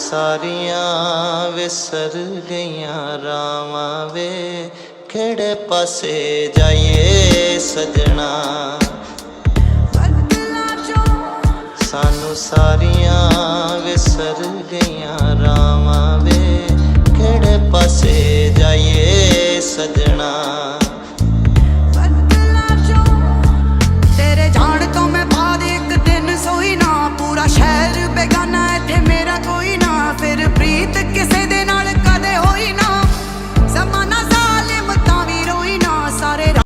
ਸਾਰੀਆਂ ਵਿਸਰ ਗਈਆਂ ਰਾਵਾਂ ਵੇ, ਕਿਹੜੇ ਪਾਸੇ ਜਾਈਏ ਸਜਣਾ। ਸਾਨੂੰ ਸਾਰੀਆਂ ਵਿਸਰ ਗਈਆਂ ਰਾਵਾਂ ਵੇ, ਕਿਹੜੇ ਪਾਸੇ ਜਾਈਏ ਸਜਣਾ।